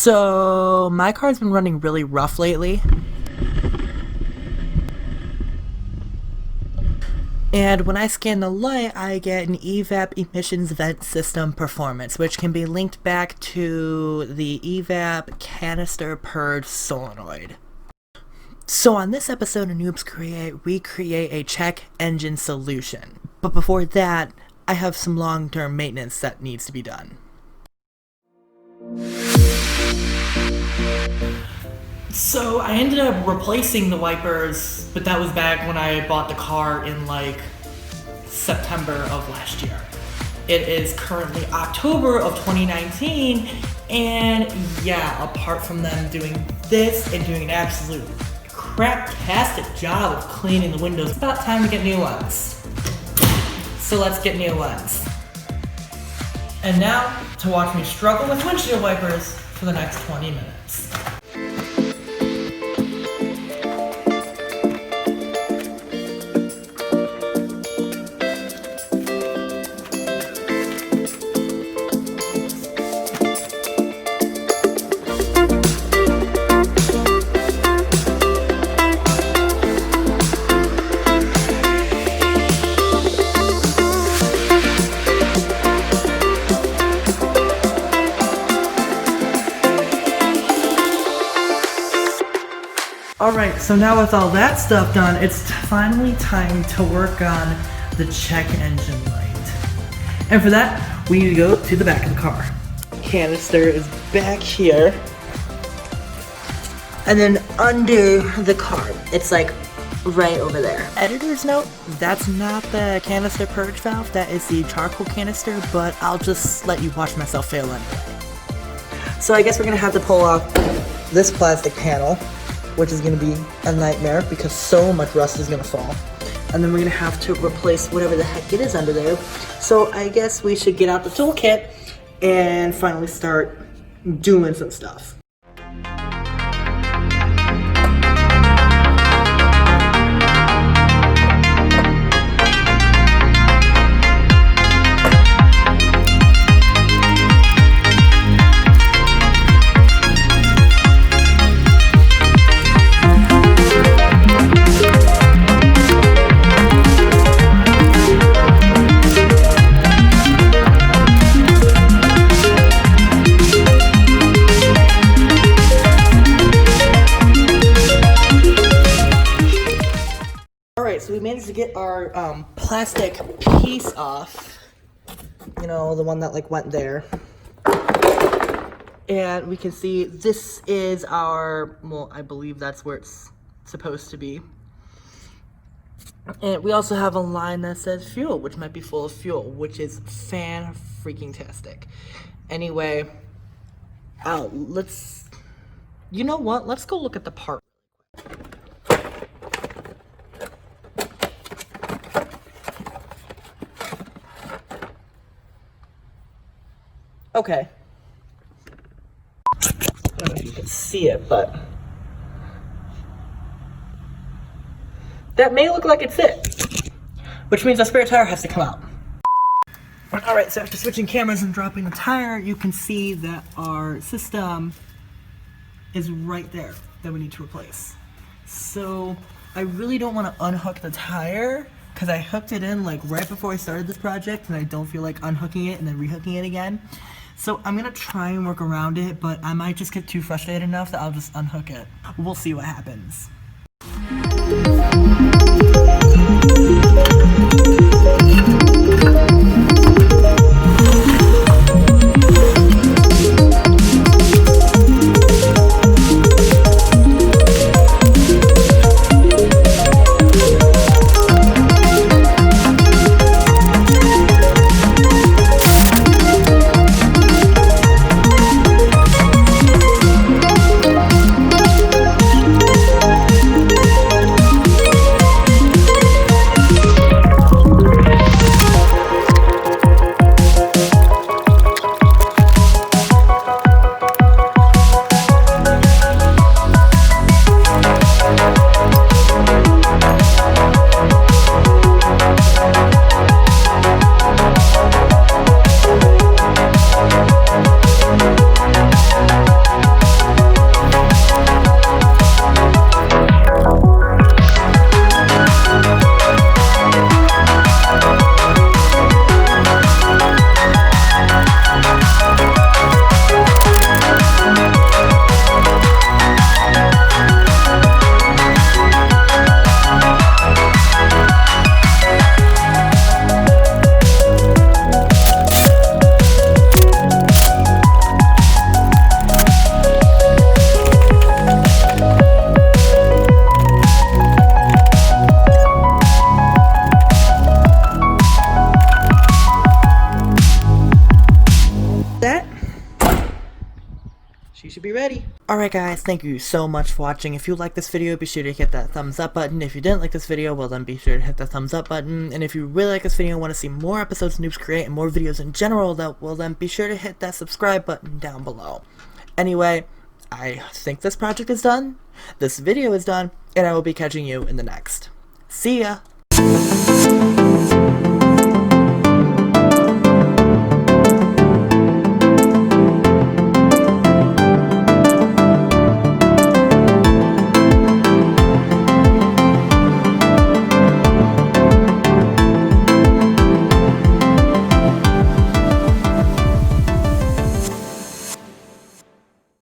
So, my car's been running really rough lately. And when I scan the light, I get an evap emissions vent system performance, which can be linked back to the evap canister purge solenoid. So on this episode of Noobs Create, we create a check engine solution. But before that, I have some long-term maintenance that needs to be done. So I ended up replacing the wipers, but that was back when I bought the car in like September of last year. It is currently October of 2019, and yeah, apart from them doing this and doing an absolute crap-tastic job of cleaning the windows, it's about time to get new ones. So let's get new ones. And now, to watch me struggle with windshield wipers for the next 20 minutes. Alright, so now with all that stuff done, it's finally time to work on the check engine light. And for that, we need to go to the back of the car. Canister is back here. And then under the car, it's like right over there. Editor's note, that's not the canister purge valve, that is the charcoal canister, but I'll just let you watch myself fail anyway. So I guess we're gonna have to pull off this plastic panel, which is going to be a nightmare because so much rust is going to fall. And then we're going to have to replace whatever the heck it is under there. So I guess we should get out the toolkit and finally start doing some stuff. So we managed to get our plastic piece off, you know, the one that like went there, and we can see this is our, well, I believe that's where it's supposed to be. And we also have a line that says fuel, which might be full of fuel, which is fan-freaking-tastic. Anyway, you know what, let's go look at the part. Okay. I don't know if you can see it, but that may look like it's it, which means the spare tire has to come out. Alright, so after switching cameras and dropping the tire, you can see that our system is right there that we need to replace. So I really don't want to unhook the tire because I hooked it in like right before I started this project, and I don't feel like unhooking it and then rehooking it again. So I'm gonna try and work around it, but I might just get too frustrated enough that I'll just unhook it. We'll see what happens. She should be ready. Alright guys, thank you so much for watching. If you liked this video, be sure to hit that thumbs up button. If you didn't like this video, well then be sure to hit the thumbs up button. And if you really like this video and want to see more episodes of Noobs Create and more videos in general, well then be sure to hit that subscribe button down below. Anyway, I think this project is done, this video is done, and I will be catching you in the next. See ya!